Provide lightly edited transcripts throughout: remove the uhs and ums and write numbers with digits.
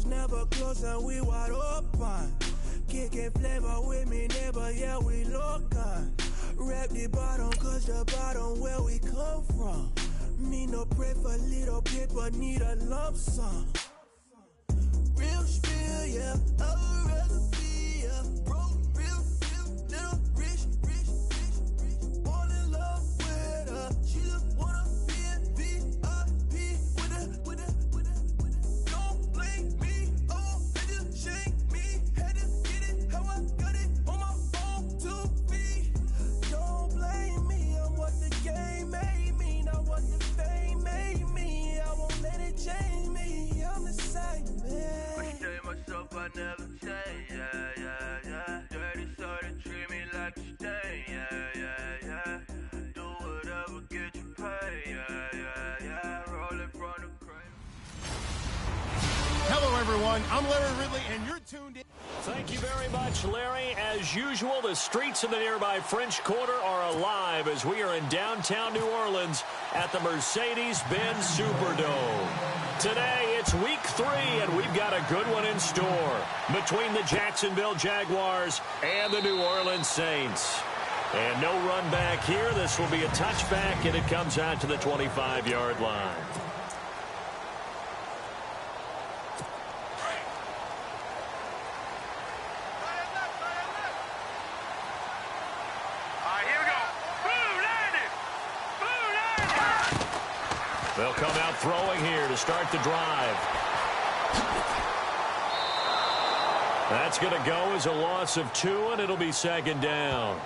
doors never close and we wide open. Kicking flavor with me, neighbor, yeah, we local. Rap the bottom, cause the bottom where we come from. Me no pray for little paper, need a lump sum. Real spill, yeah, a recipe, yeah. Broke, real, little rich, fall in love with her. She just wanna be in VIP with her. Don't blame me, oh, they just shake me. Had to get it, how I got it on my phone to be. Don't blame me, I'm what the game made me, not what the fame made me. I won't let it change me, I'm the same, man. I stay myself, I never change, yeah. Dirty sort of treat me like a stain, yeah. Do whatever, get you paid, yeah. Rolling from the crane. Hello, everyone. I'm Larry Ridley, and you're tuned in. Thank you very much, Larry. As usual, the streets of the nearby French Quarter are alive as we are in downtown New Orleans at the Mercedes-Benz Superdome. Today, it's week 3, and we've got a good one in store between the Jacksonville Jaguars and the New Orleans Saints. And no run back here. This will be a touchback, and it comes out to the 25-yard line. They'll come out throwing here to start the drive. That's going to go as a loss of 2, and it'll be second down.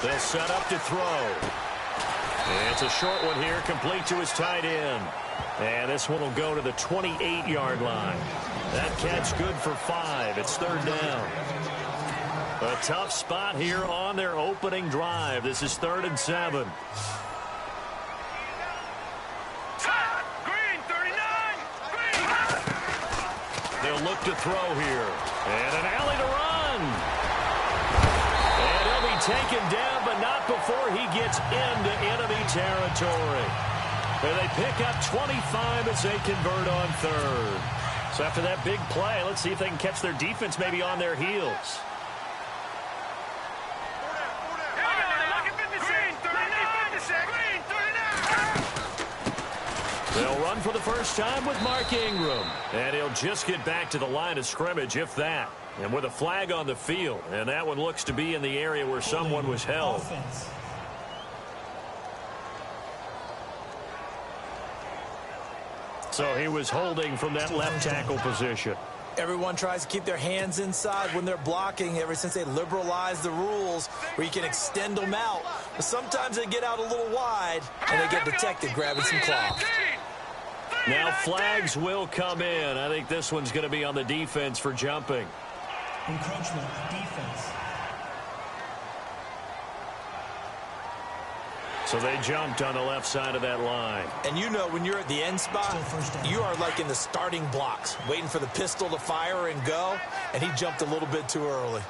They'll set up to throw. It's a short one here, complete to his tight end. And this one will go to the 28-yard line. That catch good for 5. It's third down. A tough spot here on their opening drive. This is 3rd and 7. They'll look to throw here. And an alley to run. And he'll be taken down, but not before he gets into enemy territory. And they pick up 25 as they convert on 3rd. So after that big play, let's see if they can catch their defense maybe on their heels. They'll run for the first time with Mark Ingram. And he'll just get back to the line of scrimmage, if that. And with a flag on the field. And that one looks to be in the area where someone was held. So he was holding from that left tackle position. Everyone tries to keep their hands inside when they're blocking ever since they liberalized the rules where you can extend them out. But sometimes they get out a little wide and they get detected grabbing some cloth. Now flags will come in. I think this one's going to be on the defense for jumping. Encroachment, defense. So they jumped on the left side of that line. And you know when you're at the end spot, you are like in the starting blocks, waiting for the pistol to fire and go, and he jumped a little bit too early.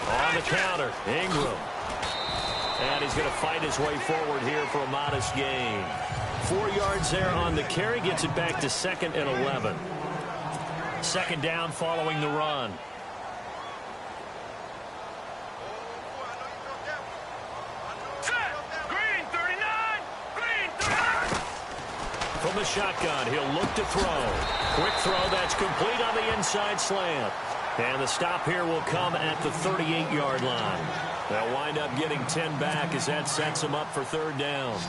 On the counter, Ingram. And he's going to fight his way forward here for a modest gain. 4 yards there on the carry, gets it back to 2nd and 11. Second down following the run. From the shotgun, he'll look to throw. Quick throw, that's complete on the inside slant. And the stop here will come at the 38-yard line. They'll wind up getting 10 back as that sets them up for 3rd down.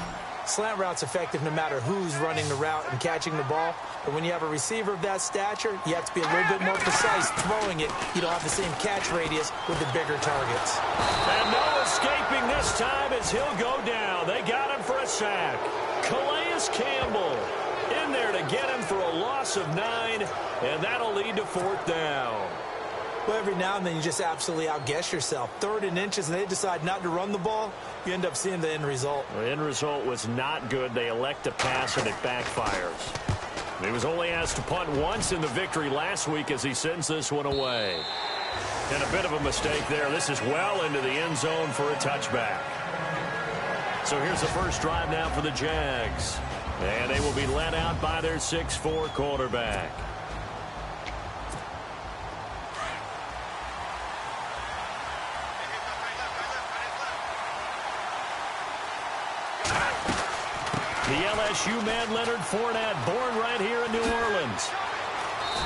Slant route's effective no matter who's running the route and catching the ball. But when you have a receiver of that stature, you have to be a little bit more precise throwing it. You don't have the same catch radius with the bigger targets. And no escaping this time as he'll go down. They got him for a sack. Calais Campbell in there to get him for a loss of 9, and that'll lead to 4th down. Well, every now and then you just absolutely outguess yourself. 3rd and inches, and they decide not to run the ball. You end up seeing the end result. The end result was not good. They elect to pass, and it backfires. He was only asked to punt once in the victory last week as he sends this one away. And a bit of a mistake there. This is well into the end zone for a touchback. So here's the first drive now for the Jags. And they will be led out by their 6'4" quarterback. The LSU man, Leonard Fournette, born right here in New Orleans.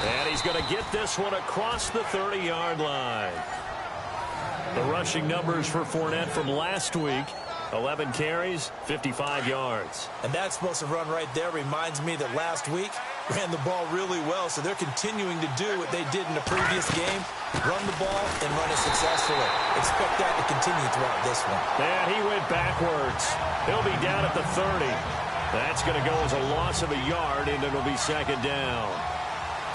And he's going to get this one across the 30-yard line. The rushing numbers for Fournette from last week, 11 carries, 55 yards. And that explosive run right there reminds me that last week ran the ball really well, so they're continuing to do what they did in the previous game, run the ball and run it successfully. Expect that to continue throughout this one. And he went backwards. He'll be down at the 30. That's going to go as a loss of a yard, and it'll be 2nd down.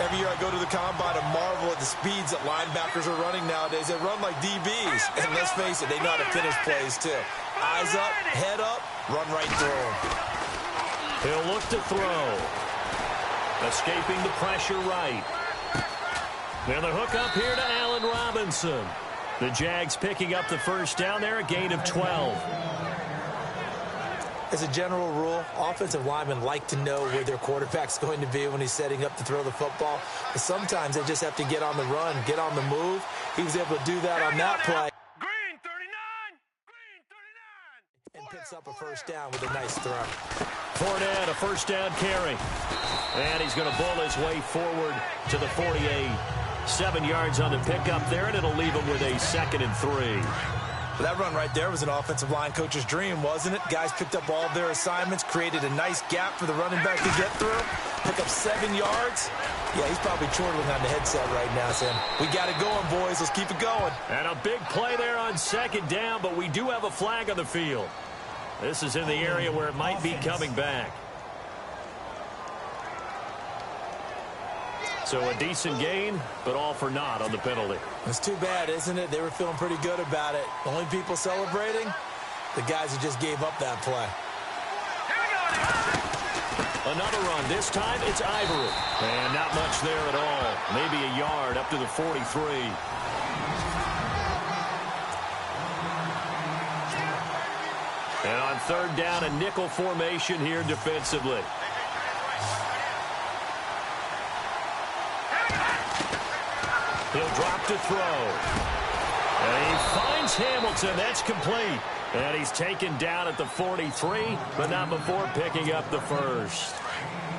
Every year I go to the combine and marvel at the speeds that linebackers are running nowadays. They run like DBs. And let's face it, they know how to finish plays too. Eyes up, head up, run right through them. He'll look to throw. Escaping the pressure right. And the hook up here to Allen Robinson. The Jags picking up the first down there, a gain of 12. As a general rule, offensive linemen like to know where their quarterback's going to be when he's setting up to throw the football. But sometimes they just have to get on the run, get on the move. He was able to do that on that play. Green 39! Green 39! And picks up a first down with a nice throw. Fournette, a first down carry. And he's going to bull his way forward to the 48. 7 yards on the pickup there, and it'll leave him with a 2nd and 3. That run right there was an offensive line coach's dream, wasn't it? Guys picked up all of their assignments, created a nice gap for the running back to get through, pick up 7 yards. Yeah, he's probably chortling on the headset right now saying, we got it going, boys. Let's keep it going. And a big play there on 2nd down, but we do have a flag on the field. This is in the area where it might be coming back. So a decent gain, but all for naught on the penalty. It's too bad, isn't it? They were feeling pretty good about it. The only people celebrating, the guys who just gave up that play. Another run. This time it's Ivory. And not much there at all. Maybe a yard up to the 43. And on 3rd down, a nickel formation here defensively. He'll drop to throw. And he finds Hamilton. That's complete. And he's taken down at the 43, but not before picking up the first.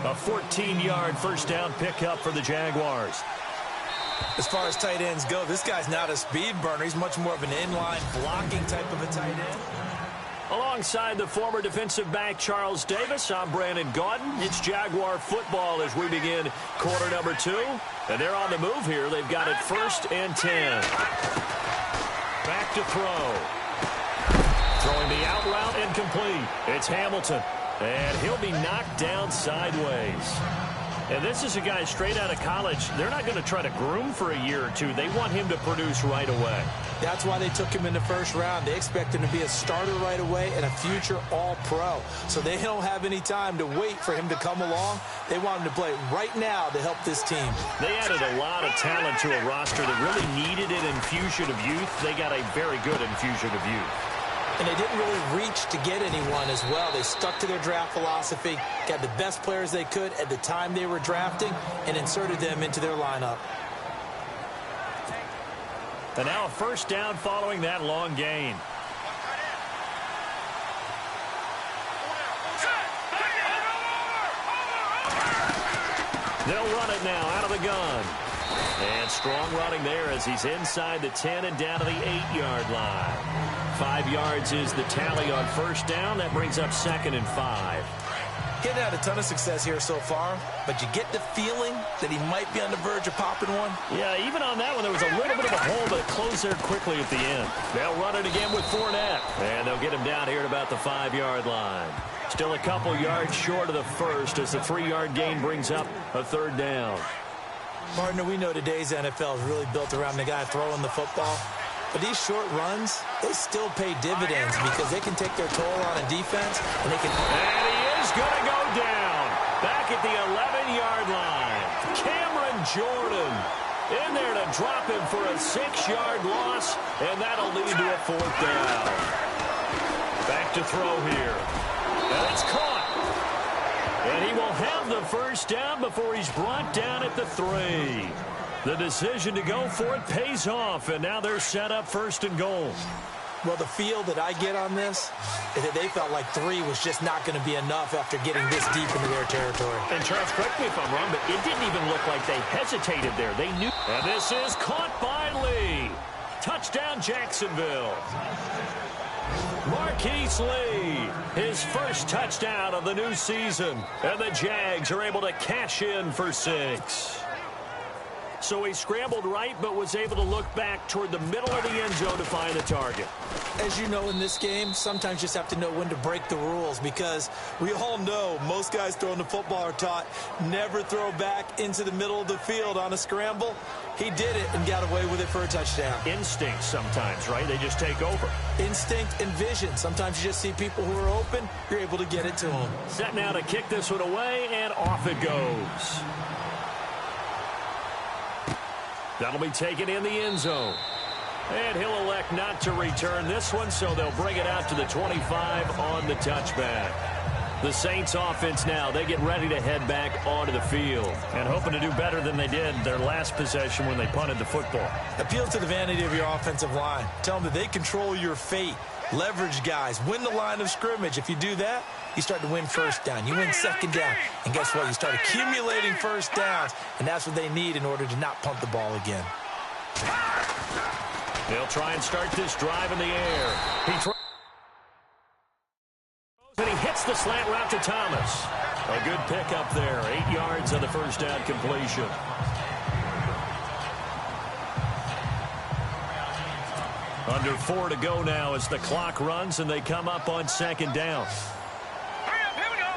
A 14-yard first down pickup for the Jaguars. As far as tight ends go, this guy's not a speed burner. He's much more of an inline blocking type of a tight end. Alongside the former defensive back Charles Davis, I'm Brandon Gaudin. It's Jaguar football as we begin quarter number 2. And they're on the move here. They've got it 1st and 10. Back to throw. Throwing the out route incomplete. It's Hamilton. And he'll be knocked down sideways. And this is a guy straight out of college. They're not going to try to groom for a year or two. They want him to produce right away. That's why they took him in the 1st round. They expect him to be a starter right away and a future all-pro. So they don't have any time to wait for him to come along. They want him to play right now to help this team. They added a lot of talent to a roster that really needed an infusion of youth. They got a very good infusion of youth. And they didn't really reach to get anyone as well. They stuck to their draft philosophy, got the best players they could at the time they were drafting, and inserted them into their lineup. And now a first down following that long gain. They'll run it now out of the gun. And strong running there as he's inside the 10 and down to the 8-yard line. 5 yards is the tally on first down. That brings up 2nd and 5. Getting had a ton of success here so far, but you get the feeling that he might be on the verge of popping one. Yeah, even on that one, there was a little bit of a hole, but it closed there quickly at the end. They'll run it again with Fournette, and they'll get him down here at about the 5-yard line. Still a couple yards short of the first as the 3-yard gain brings up a 3rd down. Partner, we know today's NFL is really built around the guy throwing the football. But these short runs, they still pay dividends because they can take their toll on a defense, and they can... And he is going to go down. Back at the 11-yard line. Cameron Jordan in there to drop him for a 6-yard loss, and that'll lead to a 4th down. Back to throw here. And it's caught. And he will have the 1st down before he's brought down at the 3. The decision to go for it pays off, and now they're set up 1st and goal. Well, the feel that I get on this is that they felt like 3 was just not going to be enough after getting this deep into their territory. And Charles, correct me if I'm wrong, but it didn't even look like they hesitated there. They knew. And this is caught by Lee. Touchdown, Jacksonville. Marquise Lee, his 1st touchdown of the new season. And the Jags are able to cash in for 6. So he scrambled right, but was able to look back toward the middle of the end zone to find the target. As you know, in this game, sometimes you just have to know when to break the rules, because we all know most guys throwing the football are taught never throw back into the middle of the field on a scramble. He did it and got away with it for a touchdown. Instinct sometimes, right? They just take over. Instinct and vision. Sometimes you just see people who are open, you're able to get it to them. Set now to kick this one away, and off it goes. That'll be taken in the end zone. And he'll elect not to return this one, so they'll bring it out to the 25 on the touchback. The Saints offense now, they get ready to head back onto the field and hoping to do better than they did their last possession when they punted the football. Appeal to the vanity of your offensive line. Tell them that they control your fate. Leverage guys. Win the line of scrimmage. If you do that, you start to win 1st down. You win 2nd down. And guess what? You start accumulating 1st downs, and that's what they need in order to not punt the ball again. They'll try and start this drive in the air. And he hits the slant route to Thomas. A good pickup there. 8 yards on the 1st down completion. Under 4 to go now as the clock runs, and they come up on 2nd down. Hurry up, here we go.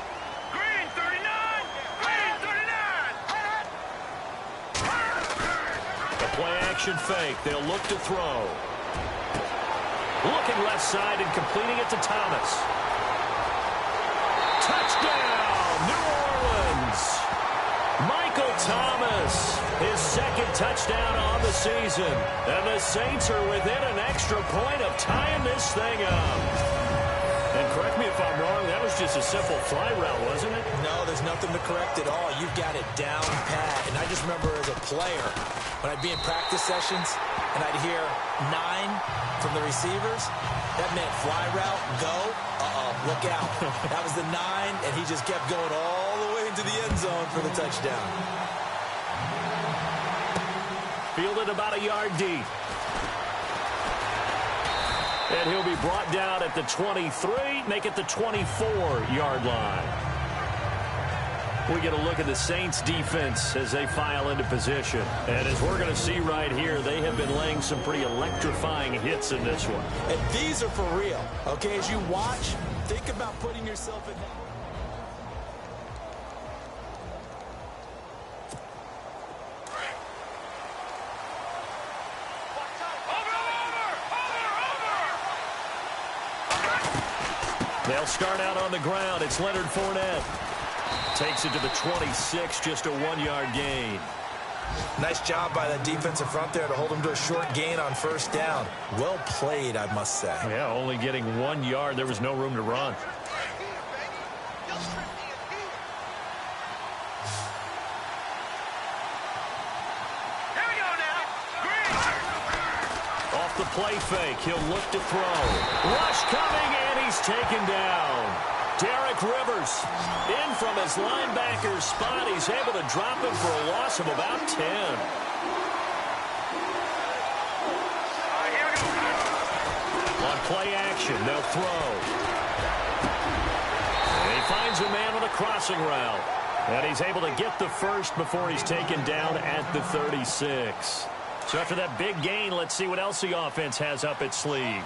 Green 39. Green 39. The play action fake. They'll look to throw. Looking left side and completing it to Thomas. Touchdown, New Orleans. Michael Thomas, his 2nd touchdown on the season. And the Saints are within an extra point of tying this thing up. And correct me if I'm wrong, that was just a simple fly route, wasn't it? No, there's nothing to correct at all. You've got it down pat. And I just remember as a player, when I'd be in practice sessions and I'd hear 9 from the receivers, that meant fly route, go, look out. That was the 9, and he just kept going all the way into the end zone for the touchdown. Fielded about a yard deep. And he'll be brought down at the 23, make it the 24-yard line. We get a look at the Saints defense as they file into position. And as we're going to see right here, they have been laying some pretty electrifying hits in this one. And these are for real. Okay, as you watch, think about putting yourself in that. They'll start out on the ground. It's Leonard Fournette. Takes it to the 26, just a 1-yard gain. Nice job by that defensive front there to hold him to a short gain on 1st down. Well played, I must say. Yeah, only getting 1 yard. There was no room to run. Here we go now. Green. Off the play fake, he'll look to throw. Rush coming, and he's taken down. Derek Rivers in from his linebacker's spot. He's able to drop him for a loss of about 10. Here we go. On play action, they'll throw. And he finds a man on the crossing route. And he's able to get the 1st before he's taken down at the 36. So after that big gain, let's see what else the offense has up its sleeve.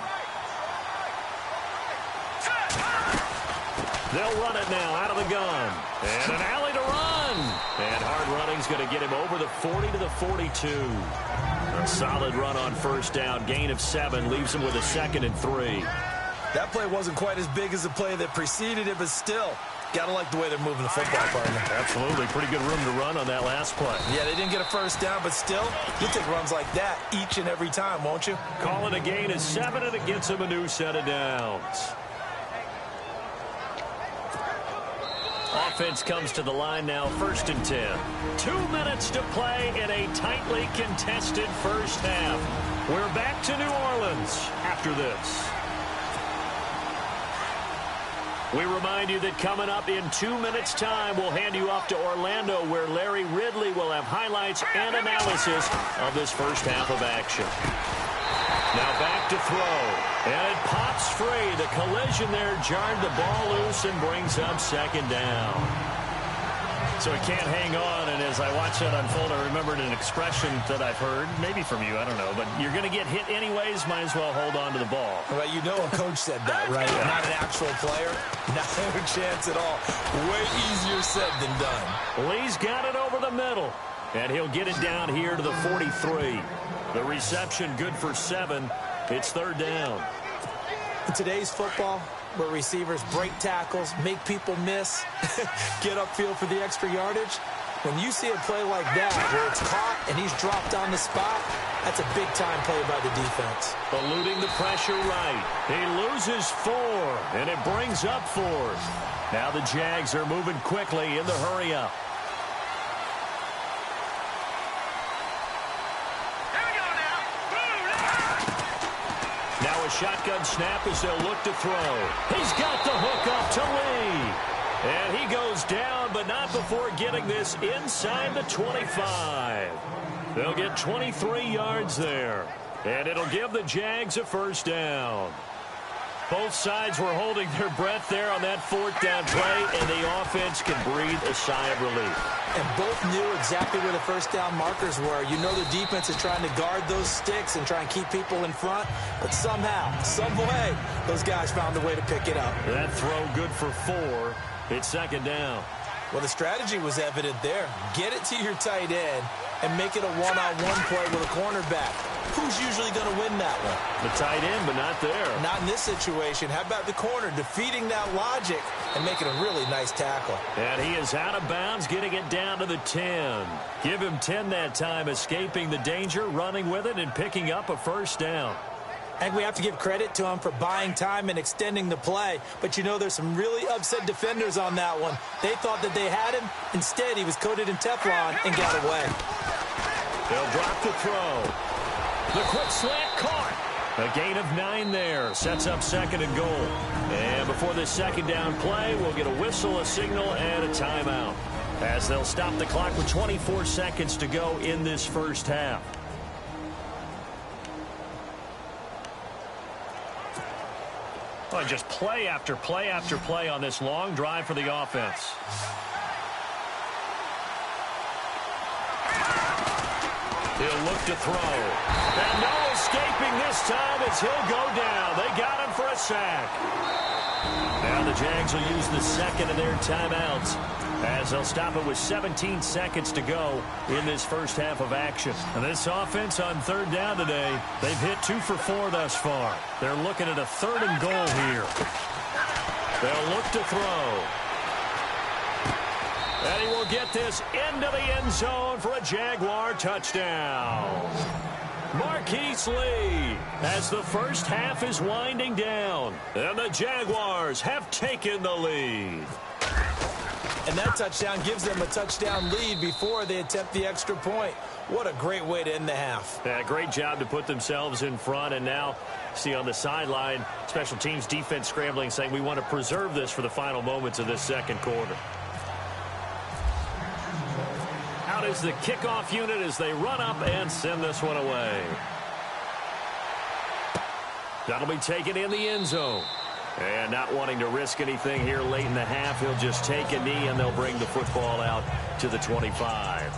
They'll run it now out of the gun. And an alley to run. And hard running is going to get him over the 40 to the 42. A solid run on first down. Gain of 7 leaves him with a 2nd and 3. That play wasn't quite as big as the play that preceded it, but still, got to like the way they're moving the football, partner. Absolutely. Pretty good room to run on that last play. Yeah, they didn't get a first down, but still, you'll take runs like that each and every time, won't you? Call it a gain of 7, and it gets him a new set of downs. Offense comes to the line now, 1st and 10. 2 minutes to play in a tightly contested first half. We're back to New Orleans after this. We remind you that coming up in 2 minutes' time, we'll hand you off to Orlando, where Larry Ridley will have highlights and analysis of this first half of action. Now back to throw, and it pops free. The collision there jarred the ball loose and brings up 2nd down. So he can't hang on, and as I watch that unfold, I remembered an expression that I've heard, maybe from you, I don't know, but you're going to get hit anyways, might as well hold on to the ball. Well, you know a coach said that, right? Yeah. Not an actual player. Not a chance at all. Way easier said than done. Lee's got it over the middle, and he'll get it down here to the 43. The reception good for 7. It's 3rd down. In today's football, where receivers break tackles, make people miss, get upfield for the extra yardage, when you see a play like that where it's caught and he's dropped on the spot, that's a big-time play by the defense. Eluding the pressure right. He loses 4, and it brings up 4th. Now the Jags are moving quickly in the hurry-up. Now a shotgun snap as they'll look to throw. He's got the hook up to Lee. And he goes down, but not before getting this inside the 25. They'll get 23 yards there. And it'll give the Jags a 1st down. Both sides were holding their breath there on that 4th down play, and the offense can breathe a sigh of relief. And both knew exactly where the 1st down markers were. You know the defense is trying to guard those sticks and try and keep people in front, but somehow, some way, those guys found a way to pick it up. That throw good for 4. It's 2nd down. Well, the strategy was evident there. Get it to your tight end and make it a one-on-one play with a cornerback. Who's usually going to win that one? The tight end, but not there. Not in this situation. How about the corner defeating that logic and making a really nice tackle? And he is out of bounds, getting it down to the 10. Give him 10 that time, escaping the danger, running with it, and picking up a 1st down. I think we have to give credit to him for buying time and extending the play. But, you know, there's some really upset defenders on that one. They thought that they had him. Instead, he was coated in Teflon and got away. They'll drop the throw. The quick slant caught. A gain of 9 there. Sets up 2nd and goal. And before this 2nd down play, we'll get a whistle, a signal, and a timeout, as they'll stop the clock with 24 seconds to go in this first half. Oh, just play after play after play on this long drive for the offense. He'll look to throw. And no escaping this time as he'll go down. They got him for a sack. Now the Jags will use the 2nd of their timeouts, as they'll stop it with 17 seconds to go in this first half of action. And this offense on 3rd down today, they've hit 2 for 4 thus far. They're looking at a 3rd and goal here. They'll look to throw. And he will get this into the end zone for a Jaguar touchdown. Marquise Lee, as the first half is winding down, and the Jaguars have taken the lead. And that touchdown gives them a touchdown lead before they attempt the extra point. What a great way to end the half. Yeah, great job to put themselves in front, and now see on the sideline, special teams defense scrambling, saying we want to preserve this for the final moments of this 2nd quarter. Out is the kickoff unit as they run up and send this one away. That'll be taken in the end zone. And not wanting to risk anything here late in the half, he'll just take a knee and they'll bring the football out to the 25.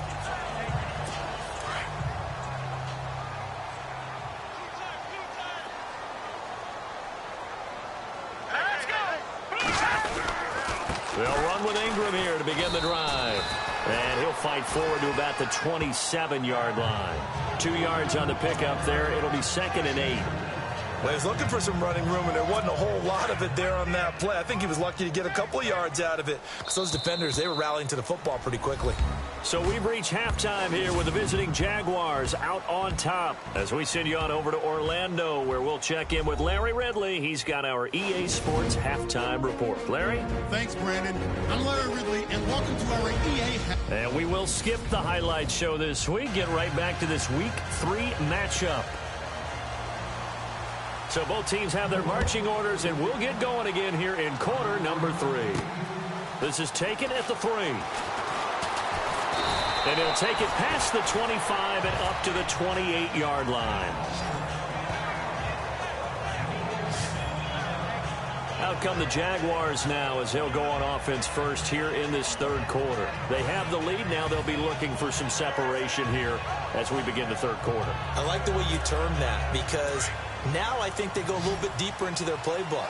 They'll run with Ingram here to begin the drive. And he'll fight forward to about the 27-yard line. 2 yards on the pickup there. It'll be 2nd and 8. Well, he was looking for some running room, and there wasn't a whole lot of it there on that play. I think he was lucky to get a couple of yards out of it because those defenders, they were rallying to the football pretty quickly. So we've reached halftime here with the visiting Jaguars out on top as we send you on over to Orlando, where we'll check in with Larry Ridley. He's got our EA Sports halftime report. Larry? Thanks, Brandon. I'm Larry Ridley, and welcome to our EA. And we will skip the highlight show this week. Get right back to this Week 3 matchup. So both teams have their marching orders, and we'll get going again here in quarter number 3. This is taken at the 3. And he'll take it past the 25 and up to the 28-yard line. Out come the Jaguars now as they'll go on offense first here in this third quarter. They have the lead. Now they'll be looking for some separation here as we begin the third quarter. I like the way you term that because now I think they go a little bit deeper into their playbook.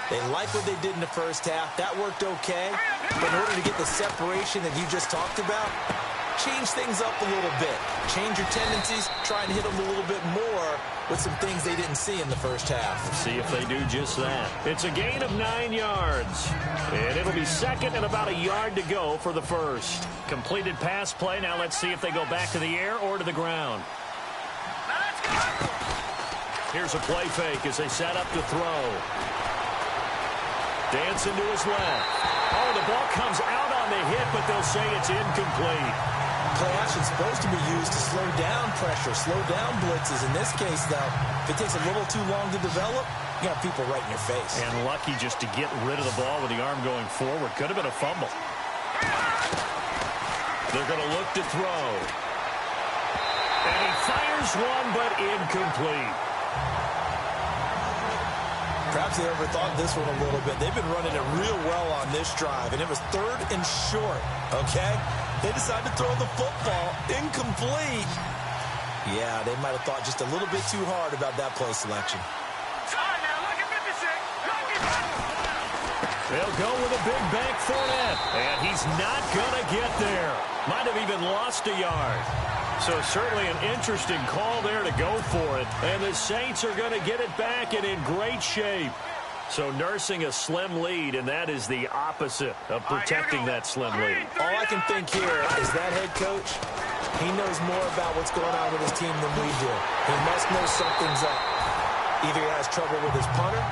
They like what they did in the first half. That worked okay. But in order to get the separation that you just talked about, change things up a little bit. Change your tendencies. Try and hit them a little bit more with some things they didn't see in the first half. See if they do just that. It's a gain of 9 yards. And it'll be 2nd and about a yard to go for the first. Completed pass play. Now let's see if they go back to the air or to the ground. Here's a play fake as they set up to throw. Dancing to his left. Oh, the ball comes out on the hit, but they'll say it's incomplete. Play action's supposed to be used to slow down pressure, slow down blitzes. In this case, though, if it takes a little too long to develop, you got people right in your face. And lucky just to get rid of the ball with the arm going forward. Could have been a fumble. They're going to look to throw. And he fires one, but incomplete. Perhaps they overthought this one a little bit. They've been running it real well on this drive, and it was 3rd and short, okay? They decided to throw the football incomplete. Yeah, they might have thought just a little bit too hard about that play selection. They'll go with a big bank Fournette, and he's not going to get there. Might have even lost a yard. So certainly an interesting call there to go for it. And the Saints are going to get it back and in great shape. So nursing a slim lead, and that is the opposite of protecting that slim lead. All I can think here is that head coach, he knows more about what's going on with his team than we do. He must know something's up. Either he has trouble with his punter,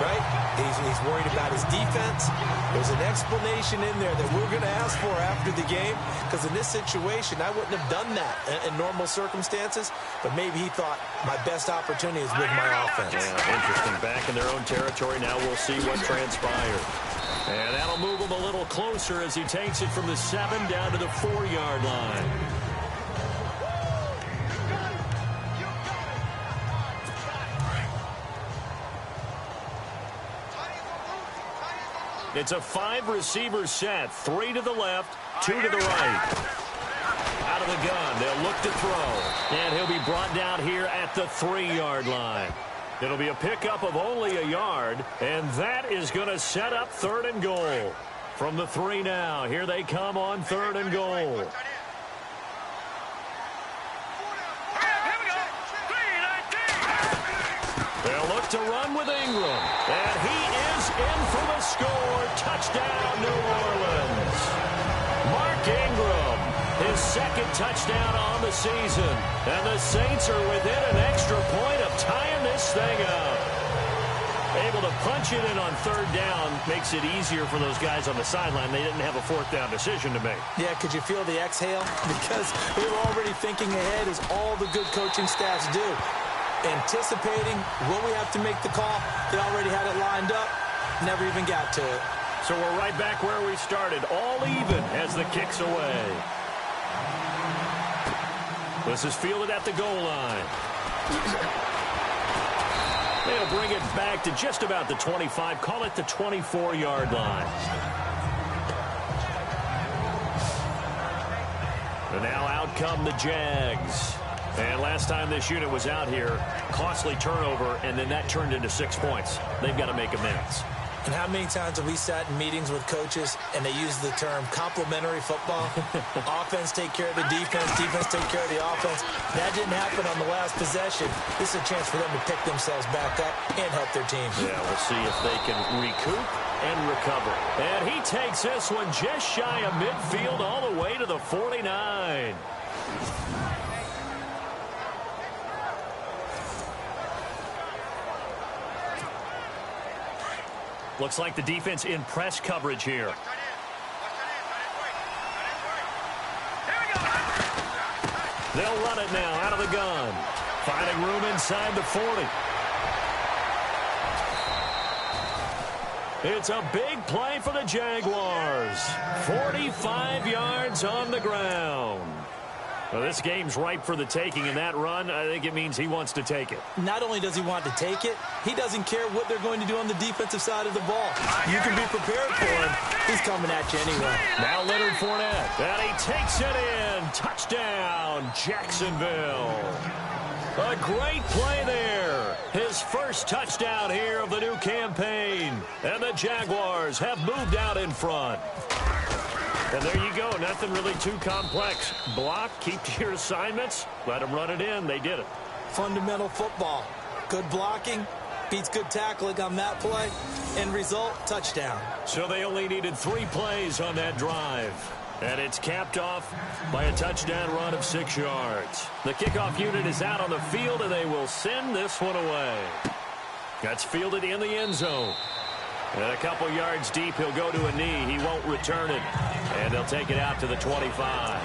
right? He's worried about his defense. There's an explanation in there that we're going to ask for after the game, because in this situation, I wouldn't have done that in normal circumstances, but maybe he thought my best opportunity is with my offense. Yeah, interesting. Back in their own territory. Now we'll see what transpired. And that'll move him a little closer as he takes it from the 7 down to the 4-yard line. It's a 5-receiver set. 3 to the left, 2 to the right. Out of the gun, they'll look to throw. And he'll be brought down here at the 3-yard line. It'll be a pickup of only a yard, and that is going to set up 3rd and goal. From the 3 now, here they come on 3rd and goal. They'll look to run with Ingram, and he is in for the score. Touchdown, New Orleans. Mark Ingram, his 2nd touchdown on the season, and the Saints are within an extra point of tying this thing up. Able to punch it in on 3rd down makes it easier for those guys on the sideline. They didn't have a 4th down decision to make. Yeah, could you feel the exhale? Because they were already thinking ahead, as all the good coaching staffs do. Anticipating when we have to make the call. They already had it lined up. Never even got to it. So we're right back where we started. All even as the kick's away. This is fielded at the goal line. They'll bring it back to just about the 25. Call it the 24-yard line. And now out come the Jags. And last time this unit was out here, costly turnover, and then that turned into 6 points. They've got to make amends. And how many times have we sat in meetings with coaches and they use the term complementary football? Offense take care of the defense, defense take care of the offense. That didn't happen on the last possession. This is a chance for them to pick themselves back up and help their team. Yeah, we'll see if they can recoup and recover. And he takes this one just shy of midfield all the way to the 49. Looks like the defense in press coverage here. They'll run it now out of the gun. Finding room inside the 40. It's a big play for the Jaguars. 45 yards on the ground. Well, this game's ripe for the taking, and that run, I think it means he wants to take it. Not only does he want to take it, he doesn't care what they're going to do on the defensive side of the ball. You can be prepared for him. He's coming at you anyway. Now Leonard Fournette, and he takes it in. Touchdown, Jacksonville. A great play there. His first touchdown here of the new campaign. And the Jaguars have moved out in front. And there you go. Nothing really too complex. Block, keep to your assignments, let them run it in. They did it. Fundamental football. Good blocking beats good tackling on that play. End result, touchdown. So they only needed 3 plays on that drive. And it's capped off by a touchdown run of 6 yards. The kickoff unit is out on the field, and they will send this one away. That's fielded in the end zone. And a couple yards deep, he'll go to a knee. He won't return it. And they'll take it out to the 25.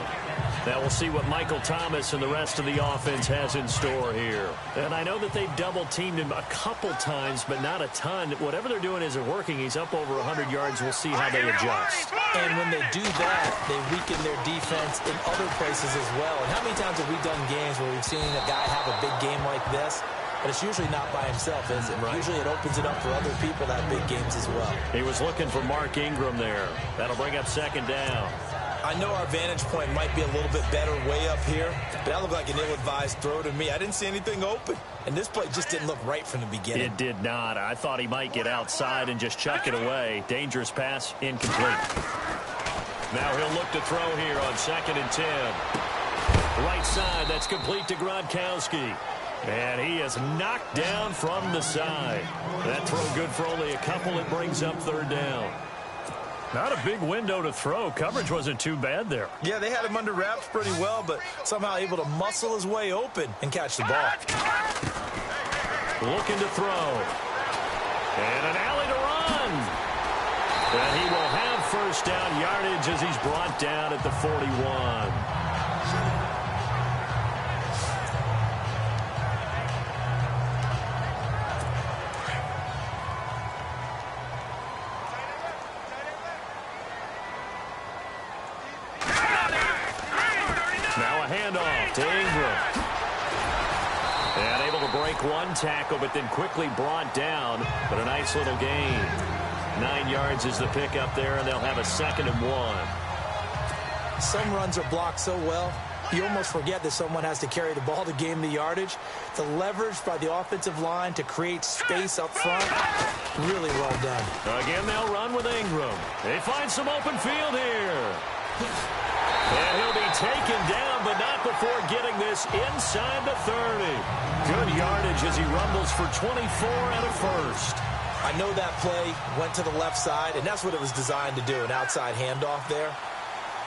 Now we'll see what Michael Thomas and the rest of the offense has in store here. And I know that they've double-teamed him a couple times, but not a ton. Whatever they're doing isn't working. He's up over 100 yards. We'll see how they adjust. And when they do that, they weaken their defense in other places as well. And how many times have we done games where we've seen a guy have a big game like this? But it's usually not by himself, is it? Right. Usually it opens it up for other people that have big games as well. He was looking for Mark Ingram there. That'll bring up second down. I know our vantage point might be a little bit better way up here, but that looked like an ill-advised throw to me. I didn't see anything open, and this play just didn't look right from the beginning. It did not. I thought he might get outside and just chuck it away. Dangerous pass, incomplete. Now he'll look to throw here on 2nd and 10. Right side, that's complete to Gronkowski. And he is knocked down from the side. That throw good for only a couple. It brings up 3rd down. Not a big window to throw. Coverage wasn't too bad there. Yeah, they had him under wraps pretty well, but somehow able to muscle his way open and catch the ball. Looking to throw. And an alley to run. And he will have first down yardage as he's brought down at the 41. Handoff to Ingram. And able to break one tackle, but then quickly brought down. But a nice little gain. 9 yards is the pickup there, and they'll have a 2nd and 1. Some runs are blocked so well, you almost forget that someone has to carry the ball to gain the yardage. The leverage by the offensive line to create space up front, really well done. Again, they'll run with Ingram. They find some open field here. And he'll be taken down, but not before getting this inside the 30. Good yardage as he rumbles for 24 and a first. I know that play went to the left side, and that's what it was designed to do, an outside handoff there.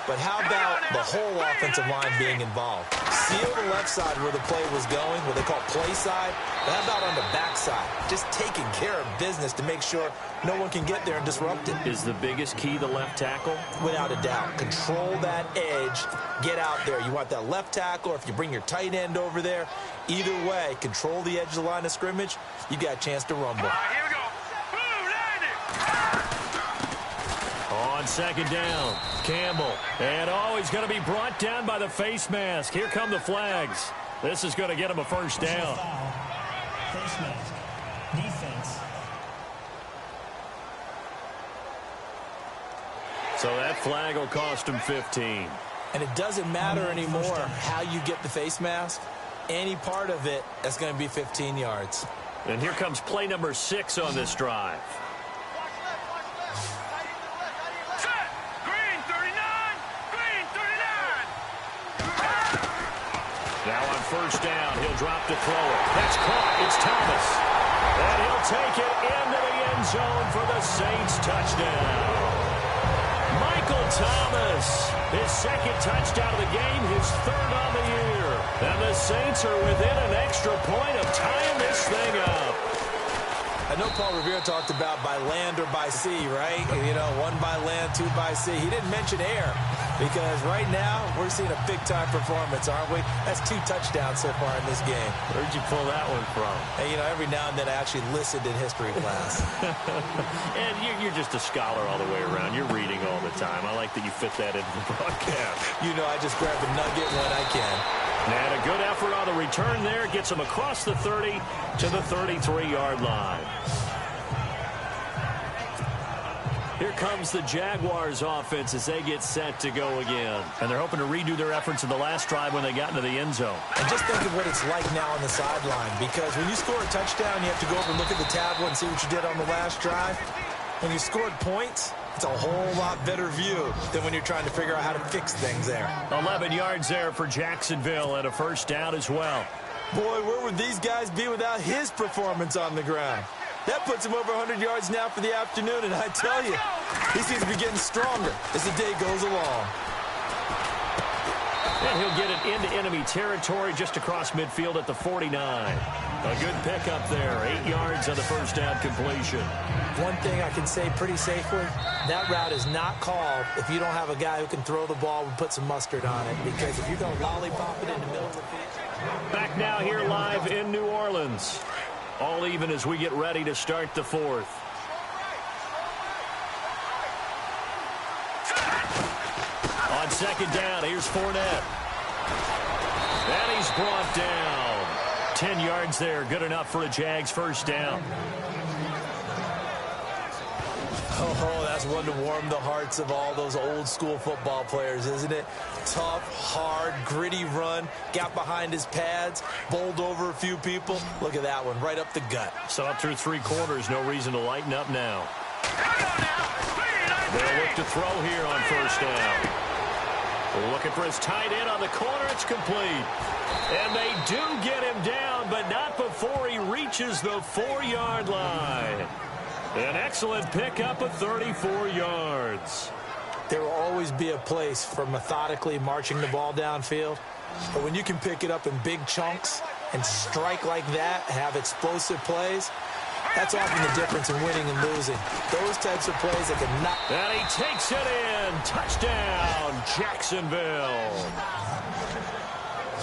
But how about the whole offensive line being involved? Seal the left side where the play was going, what they call play side. But how about on the back side? Just taking care of business to make sure no one can get there and disrupt it. Is the biggest key the left tackle? Without a doubt. Control that edge. Get out there. You want that left tackle, or if you bring your tight end over there, either way, control the edge of the line of scrimmage, you got a chance to rumble. Here we go. On 2nd down, Campbell. And he's going to be brought down by the face mask. Here come the flags. This is going to get him a first down. Face mask. Defense. So that flag will cost him 15. And it doesn't matter anymore how you get the face mask. Any part of it, that's going to be 15 yards. And here comes play number 6 on this drive. first down. He'll drop to throw it. That's caught. It's Thomas. And he'll take it into the end zone for the Saints touchdown. Michael Thomas, his second touchdown of the game, his third on the year. And the Saints are within an extra point of tying this thing up. I know Paul Revere talked about by land or by sea, right? You know, one by land, two by sea. He didn't mention air because right now we're seeing a big-time performance, aren't we? That's 2 touchdowns so far in this game. Where'd you pull that one from? Hey, you know, every now and then I actually listened in history class. And you're just a scholar all the way around. You're reading all the time. I like that you fit that into the broadcast. You know, I just grab a nugget when I can. And a good effort on the return there. Gets him across the 30 to the 33-yard line. Here comes the Jaguars offense as they get set to go again. And they're hoping to redo their efforts in the last drive when they got into the end zone. And just think of what it's like now on the sideline, because when you score a touchdown, you have to go over and look at the tablet and see what you did on the last drive. When you scored points, it's a whole lot better view than when you're trying to figure out how to fix things there. 11 yards there for Jacksonville and a first down as well. Boy, where would these guys be without his performance on the ground? That puts him over 100 yards now for the afternoon, and I tell you, he seems to be getting stronger as the day goes along. And he'll get it into enemy territory just across midfield at the 49. A good pickup there, 8 yards on the first down completion. One thing I can say pretty safely, that route is not called if you don't have a guy who can throw the ball and put some mustard on it, because if you're going to lollipop it in the middle of the field. Back now here live in New Orleans. All even as we get ready to start the fourth. On second down, here's Fournette. And he's brought down. 10 yards there, good enough for a Jags first down. Oh, that's one to warm the hearts of all those old school football players, isn't it? Tough, hard, gritty run, got behind his pads, bowled over a few people. Look at that one, right up the gut. So up through 3 quarters, no reason to lighten up now. They'll look to throw here on first down. Looking for his tight end on the corner. It's complete. And they do get him down, but not before he reaches the 4-yard line. An excellent pickup of 34 yards. There will always be a place for methodically marching the ball downfield. But when you can pick it up in big chunks and strike like that, have explosive plays, that's often the difference in winning and losing. Those types of plays that can knock. And he takes it in. Touchdown, Jacksonville.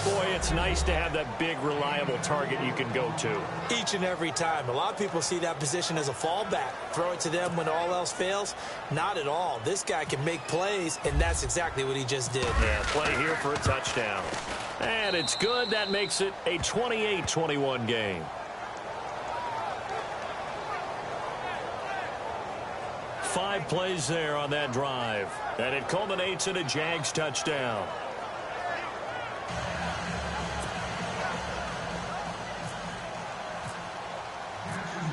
Boy, it's nice to have that big, reliable target you can go to. Each and every time. A lot of people see that position as a fallback. Throw it to them when all else fails. Not at all. This guy can make plays, and that's exactly what he just did. Yeah, play here for a touchdown. And it's good. That makes it a 28-21 game. Five plays there on that drive. And it culminates in a Jags touchdown.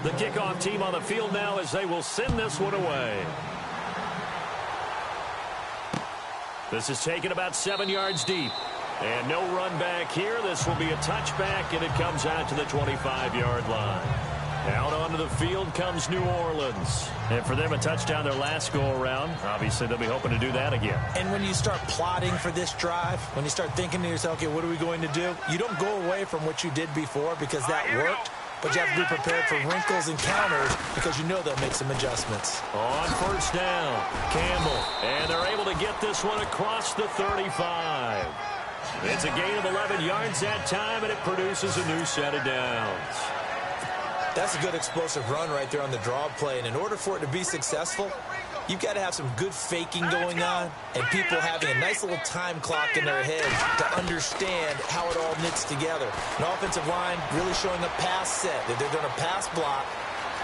The kickoff team on the field now as they will send this one away. This is taken about 7 yards deep. And no run back here. This will be a touchback, and it comes out to the 25-yard line. Out onto the field comes New Orleans. And for them, a touchdown their last go-around. Obviously, they'll be hoping to do that again. And when you start plotting for this drive, when you start thinking to yourself, okay, what are we going to do? You don't go away from what you did before because that worked. But you have to be prepared for wrinkles and counters because you know they'll make some adjustments. On first down, Campbell. And they're able to get this one across the 35. It's a gain of 11 yards that time, and it produces a new set of downs. That's a good explosive run right there on the draw play. And in order for it to be successful, you've got to have some good faking going on and people having a nice little time clock in their head to understand how it all knits together. An offensive line really showing a pass set, that they're going to pass block,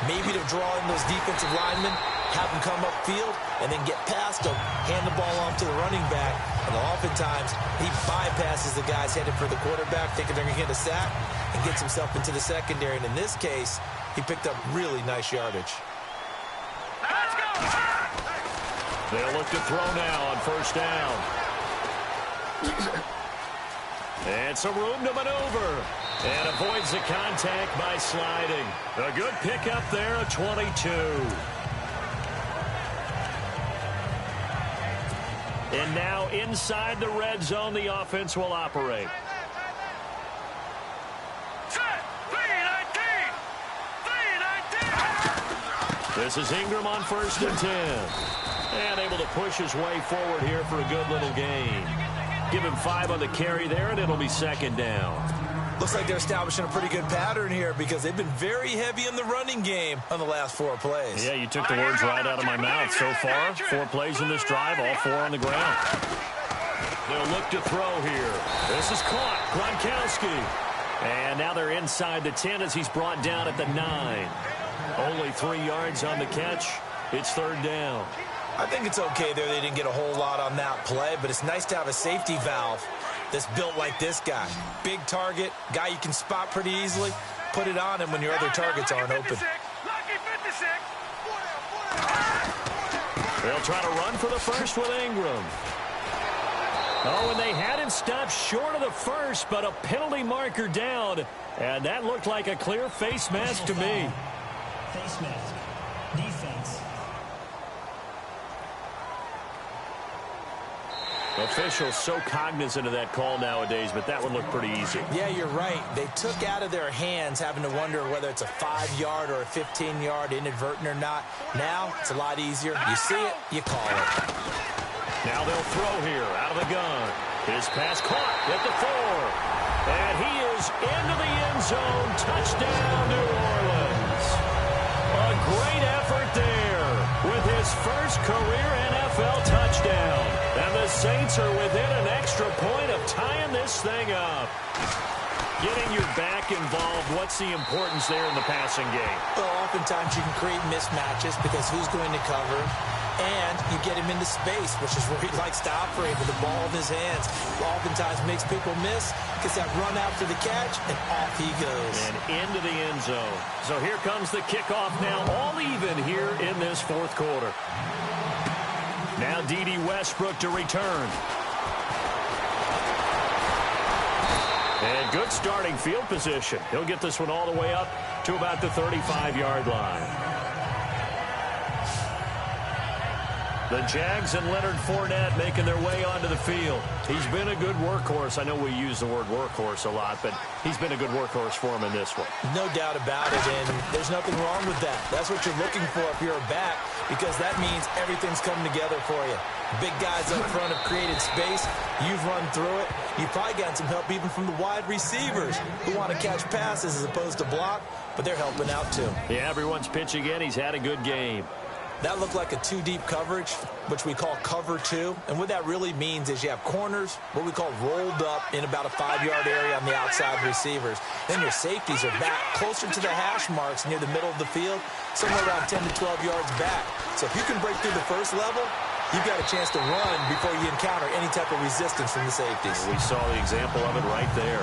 maybe to draw in those defensive linemen, have them come upfield, and then get past them, hand the ball off to the running back, and oftentimes he bypasses the guys headed for the quarterback, thinking they're going to get a sack, and gets himself into the secondary. And in this case, he picked up really nice yardage. Let's go! They'll look to throw now on first down. And some room to maneuver. And avoids the contact by sliding. A good pickup there, a 22. And now inside the red zone, the offense will operate. This is Ingram on 1st and 10. And able to push his way forward here for a good little gain. Give him 5 on the carry there, and it'll be 2nd down. Looks like they're establishing a pretty good pattern here because they've been very heavy in the running game on the last 4 plays. Yeah, you took the words right out of my mouth. So far, 4 plays in this drive, all 4 on the ground. They'll look to throw here. This is caught. Gronkowski. And now they're inside the 10 as he's brought down at the 9. Only 3 yards on the catch. It's 3rd down. I think it's okay there. They didn't get a whole lot on that play, but it's nice to have a safety valve that's built like this guy. Big target, guy you can spot pretty easily. Put it on him when your other targets aren't open. They'll try to run for the first with Ingram. Oh, and they had him stopped short of the first, but a penalty marker down. And that looked like a clear face mask to me. Face mask. Defense. Officials so cognizant of that call nowadays, but that one looked pretty easy. Yeah, you're right. They took out of their hands having to wonder whether it's a 5-yard or a 15-yard inadvertent or not. Now, it's a lot easier. You see it, you call it. Now they'll throw here out of the gun. His pass caught at the 4. And he is into the end zone. Touchdown, New Orleans. A great effort there with his first career NFL touchdown. And the Saints are within an extra point of tying this thing up. Getting your back involved, what's the importance there in the passing game? Well, oftentimes you can create mismatches because who's going to cover? And you get him into space, which is where he likes to operate with the ball in his hands. Oftentimes makes people miss, gets that run after the catch, and off he goes. And into the end zone. So here comes the kickoff now, all even here in this 4th quarter. Now D.D. Westbrook to return. And good starting field position. He'll get this one all the way up to about the 35-yard line. The Jags and Leonard Fournette making their way onto the field. He's been a good workhorse. I know we use the word workhorse a lot, but he's been a good workhorse for him in this one. No doubt about it, and there's nothing wrong with that. That's what you're looking for if you're a back, because that means everything's coming together for you. Big guys up front have created space. You've run through it. You've probably gotten some help even from the wide receivers who want to catch passes as opposed to block, but they're helping out too. Yeah, everyone's pitching in. He's had a good game. That looked like a 2-deep coverage, which we call cover 2. And what that really means is you have corners, what we call rolled up in about a 5-yard area on the outside receivers. Then your safeties are back closer to the hash marks near the middle of the field, somewhere around 10 to 12 yards back. So if you can break through the first level, you've got a chance to run before you encounter any type of resistance from the safeties. We saw the example of it right there.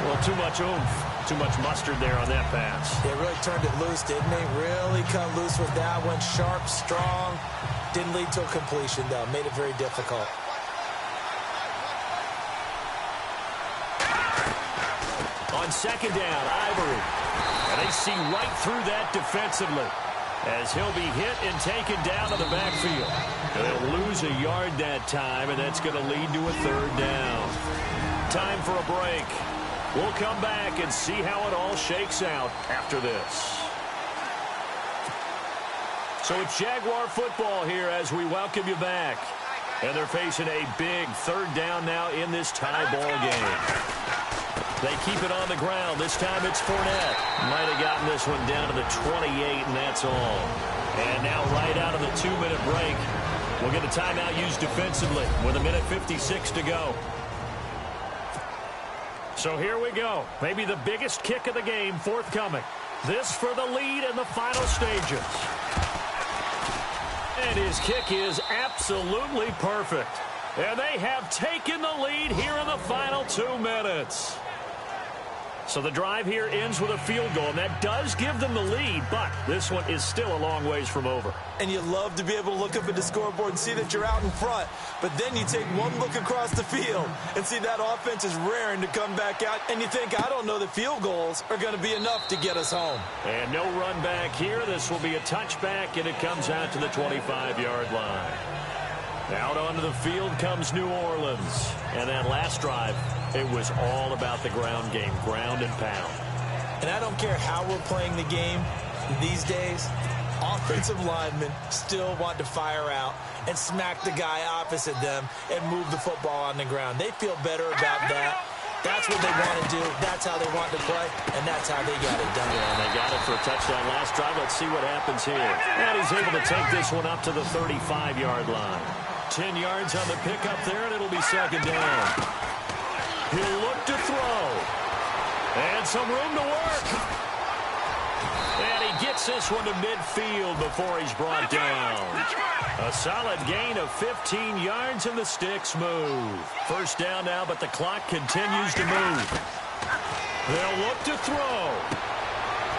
Well, too much oomph, too much mustard there on that pass. They really turned it loose, didn't they? Really cut loose with that one. Sharp, strong. Didn't lead to a completion, though. Made it very difficult. On 2nd down, Ivory. And they see right through that defensively as he'll be hit and taken down to the backfield. They'll lose a yard that time, and that's going to lead to a 3rd down. Time for a break. We'll come back and see how it all shakes out after this. So it's Jaguar football here as we welcome you back. And they're facing a big 3rd down now in this tie ball game. They keep it on the ground. This time it's Fournette. Might have gotten this one down to the 28, and that's all. And now right out of the 2-minute break, we'll get a timeout used defensively with 1:56 to go. So here we go. Maybe the biggest kick of the game forthcoming. This for the lead in the final stages. And his kick is absolutely perfect. And they have taken the lead here in the final 2 minutes. So the drive here ends with a field goal, and that does give them the lead, but this one is still a long ways from over. And you love to be able to look up at the scoreboard and see that you're out in front, but then you take one look across the field and see that offense is raring to come back out, and you think, I don't know that field goals are going to be enough to get us home. And no run back here. This will be a touchback, and it comes out to the 25-yard line. Out onto the field comes New Orleans. And that last drive, it was all about the ground game, ground and pound. And I don't care how we're playing the game these days, offensive linemen still want to fire out and smack the guy opposite them and move the football on the ground. They feel better about that. That's what they want to do. That's how they want to play, and that's how they got it done. And they got it for a touchdown last drive. Let's see what happens here. And he's able to take this one up to the 35-yard line. 10 yards on the pickup there, and it'll be second down. He'll look to throw. And some room to work. And he gets this one to midfield before he's brought down. A solid gain of 15 yards, and the sticks move. First down now, but the clock continues to move. They'll look to throw.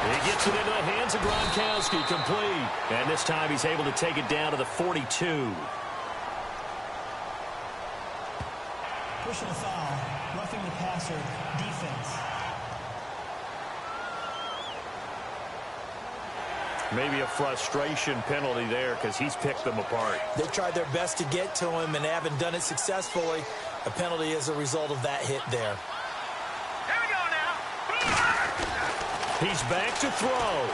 He gets it into the hands of Gronkowski, complete. And this time he's able to take it down to the 42. Personal foul, roughing the passer, defense. Maybe a frustration penalty there because he's picked them apart. They've tried their best to get to him and haven't done it successfully. A penalty as a result of that hit there. Here we go now. He's back to throw.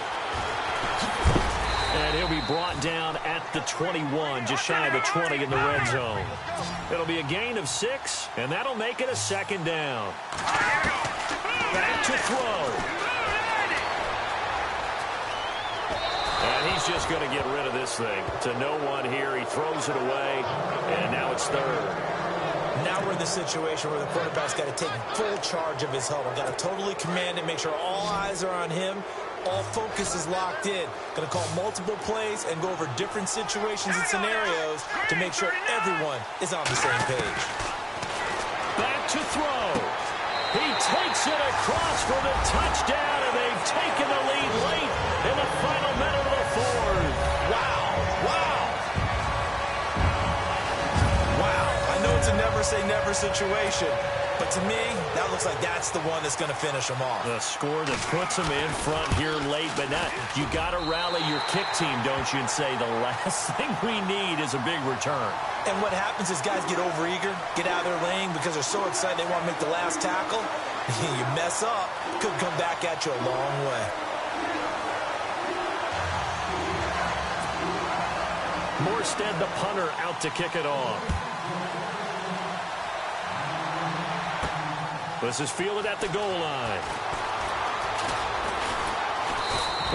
And he'll be brought down at the 21, just shy of the 20 in the red zone. It'll be a gain of 6, and that'll make it a second down. Back to throw. And he's just going to get rid of this thing. To no one here. He throws it away, and now it's third. Now we're in the situation where the quarterback's got to take full charge of his huddle. Got to totally command it, make sure all eyes are on him. All focus is locked in. Going to call multiple plays and go over different situations and scenarios to make sure everyone is on the same page. Back to throw. He takes it across for the touchdown, and they've taken the lead late in the final minute of the fourth. Wow. Wow. Wow. I know it's a never-say-never situation, but to me, that looks like that's the one that's going to finish them off. The score that puts them in front here late, but not. You got to rally your kick team, don't you, and say the last thing we need is a big return. And what happens is guys get overeager, get out of their lane because they're so excited they want to make the last tackle. You mess up, could come back at you a long way. Morstead, the punter, out to kick it off. This is fielded at the goal line.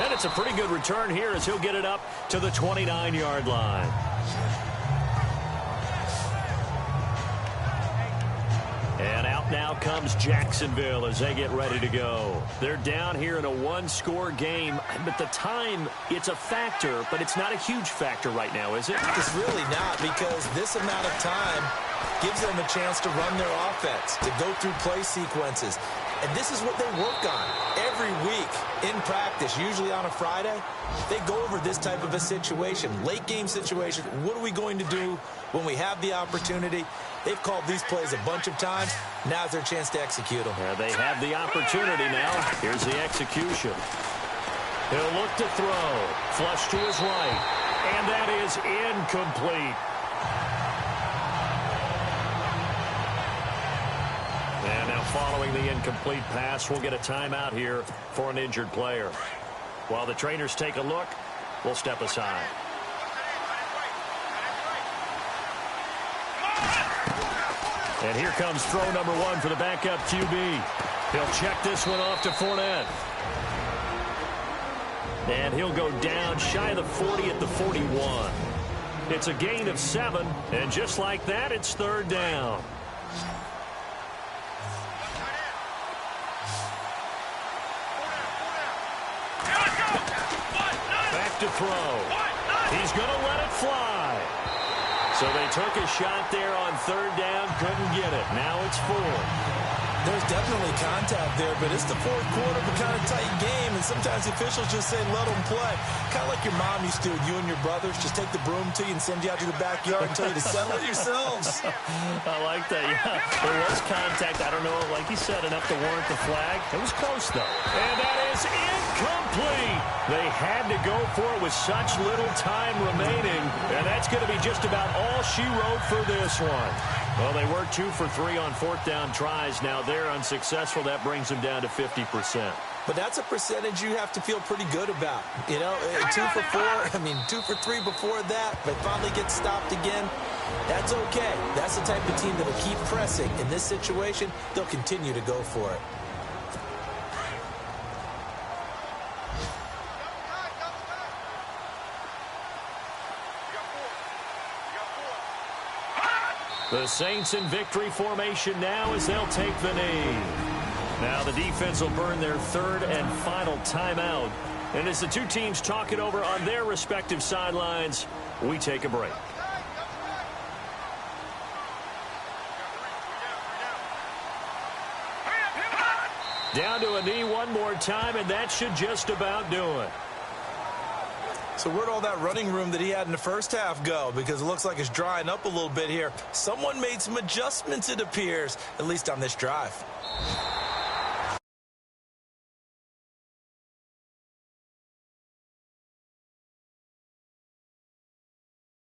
And it's a pretty good return here as he'll get it up to the 29-yard line. And out now comes Jacksonville as they get ready to go. They're down here in a one-score game, but the time, it's a factor, but it's not a huge factor right now, is it? It's really not, because this amount of time gives them a chance to run their offense, to go through play sequences. And this is what they work on every week in practice, usually on a Friday. They go over this type of a situation, late game situation. What are we going to do when we have the opportunity? They've called these plays a bunch of times. Now's their chance to execute them. They have the opportunity now. Here's the execution. He'll look to throw. Flush to his right. And that is incomplete. And now following the incomplete pass, we'll get a timeout here for an injured player. While the trainers take a look, we'll step aside. And here comes throw number 1 for the backup QB. He'll check this one off to Fournette. And he'll go down shy of the 40 at the 41. It's a gain of 7, and just like that, it's third down. Back to throw. He's going to let it fly. So they took a shot there on third down, couldn't get it. Now it's 4. There's definitely contact there, but it's the fourth quarter of a kind of tight game, and sometimes the officials just say, let them play. Kind of like your mom used to with you and your brothers. Just take the broom to you and send you out to the backyard and tell you to settle it yourselves. I like that, yeah. There was contact. I don't know, like you said, enough to warrant the flag. It was close, though. And that is incomplete. They had to go for it with such little time remaining, and that's going to be just about all she wrote for this one. Well, they were 2 for 3 on fourth down tries. Now they're unsuccessful. That brings them down to 50%. But that's a percentage you have to feel pretty good about. You know, 2 for 4, 2 for 3 before that. They finally get stopped again. That's okay. That's the type of team that will keep pressing. In this situation, they'll continue to go for it. The Saints in victory formation now as they'll take the knee. Now the defense will burn their third and final timeout. And as the two teams talk it over on their respective sidelines, we take a break. Down to a knee one more time, and that should just about do it. So where'd all that running room that he had in the first half go? Because it looks like it's drying up a little bit here. Someone made some adjustments, it appears, at least on this drive.